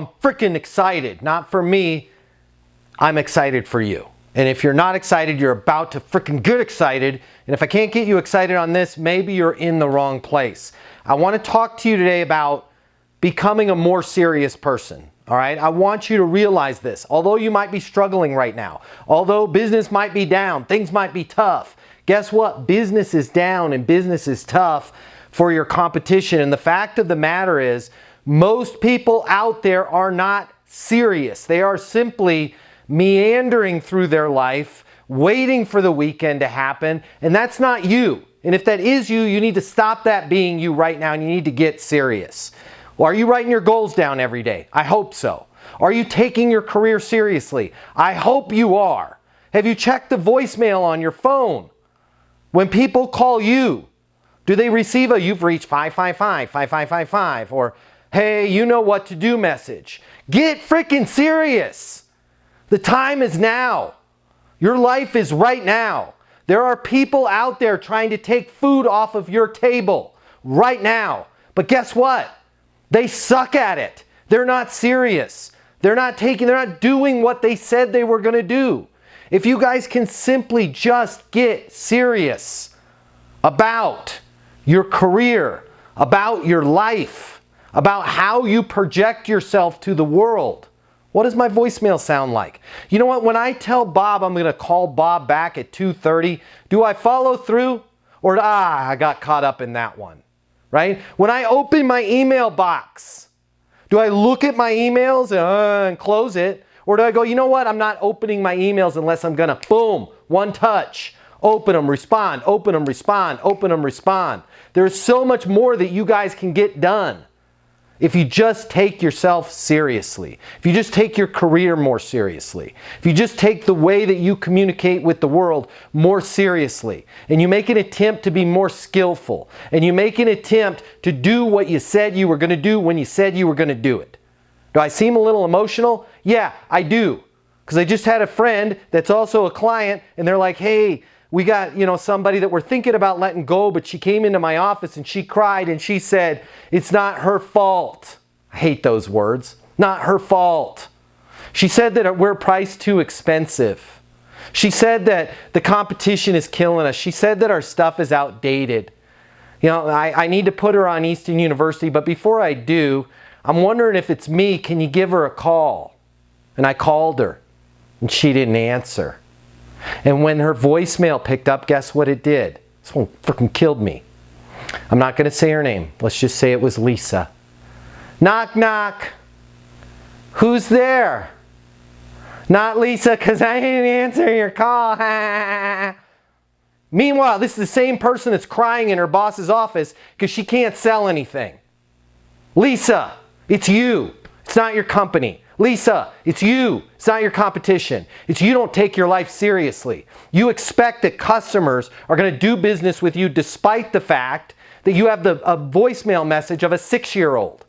I'm freaking excited. Not for me, I'm excited for you. And if you're not excited, you're about to freaking get excited. And if I can't get you excited on this, maybe you're in the wrong place. I want to talk to you today about becoming a more serious person. All right, I want you to realize this. Although you might be struggling right now, although business might be down, things might be tough, guess what? Business is down and business is tough for your competition. And the fact of the matter is, most people out there are not serious. They are simply meandering through their life, waiting for the weekend to happen, and that's not you. And if that is you, you need to stop that being you right now, and you need to get serious. Well, are you writing your goals down every day? I hope so. Are you taking your career seriously? I hope you are. Have you checked the voicemail on your phone? When people call you, do they receive a "you've reached 555-5555" or "hey, you know what to do" message? Get freaking serious. The time is now. Your life is right now. There are people out there trying to take food off of your table right now. But guess what? They suck at it. They're not serious. They're not doing what they said they were going to do. If you guys can simply just get serious about your career, about your life, about how you project yourself to the world. What does my voicemail sound like? You know what? When I tell Bob I'm going to call Bob back at 2:30, do I follow through? Or, I got caught up in that one. Right? When I open my email box, do I look at my emails and close it? Or do I go, you know what? I'm not opening my emails unless I'm going to, boom, one touch, open them, respond, open them, respond, open them, respond. There's so much more that you guys can get done if you just take yourself seriously. If you just take your career more seriously. If you just take the way that you communicate with the world more seriously. And you make an attempt to be more skillful. And you make an attempt to do what you said you were going to do when you said you were going to do it. Do I seem a little emotional? Yeah, I do. Because I just had a friend that's also a client, and they're like, hey, we got, somebody that we're thinking about letting go, but she came into my office and she cried and she said, it's not her fault. I hate those words. Not her fault. She said that we're priced too expensive. She said that the competition is killing us. She said that our stuff is outdated. I need to put her on Easton University, but before I do, I'm wondering if it's me. Can you give her a call? And I called her and she didn't answer. And when her voicemail picked up, guess what it did? This one freaking killed me. I'm not going to say her name. Let's just say it was Lisa. Knock, knock. Who's there? Not Lisa, because I didn't answer your call. Meanwhile, this is the same person that's crying in her boss's office because she can't sell anything. Lisa, it's you. It's not your company. Lisa, it's you. It's not your competition. It's you don't take your life seriously. You expect that customers are going to do business with you despite the fact that you have a voicemail message of a 6-year-old.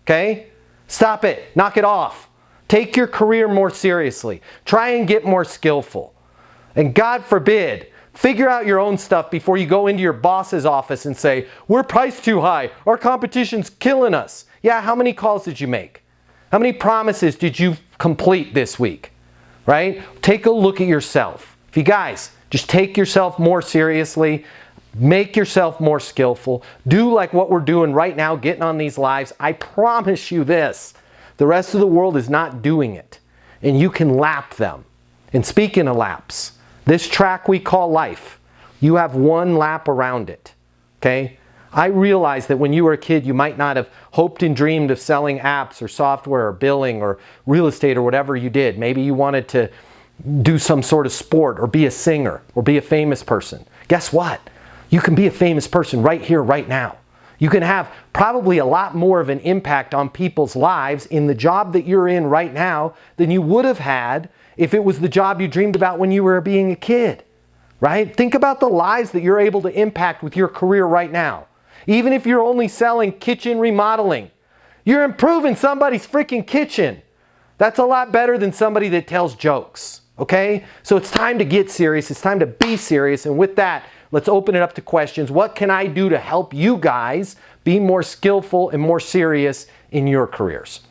Okay? Stop it. Knock it off. Take your career more seriously. Try and get more skillful. And God forbid, figure out your own stuff before you go into your boss's office and say, we're priced too high. Our competition's killing us. Yeah, how many calls did you make? How many promises did you complete this week? Right? Take a look at yourself. If you guys just take yourself more seriously, make yourself more skillful, do like what we're doing right now, getting on these lives, I promise you this, the rest of the world is not doing it. And you can lap them. And speaking of laps, this track we call life, you have one lap around it. Okay? I realize that when you were a kid, you might not have hoped and dreamed of selling apps or software or billing or real estate or whatever you did. Maybe you wanted to do some sort of sport or be a singer or be a famous person. Guess what? You can be a famous person right here, right now. You can have probably a lot more of an impact on people's lives in the job that you're in right now than you would have had if it was the job you dreamed about when you were being a kid. Right? Think about the lives that you're able to impact with your career right now. Even if you're only selling kitchen remodeling, you're improving somebody's freaking kitchen. That's a lot better than somebody that tells jokes, okay? So it's time to get serious. It's time to be serious. And with that, let's open it up to questions. What can I do to help you guys be more skillful and more serious in your careers?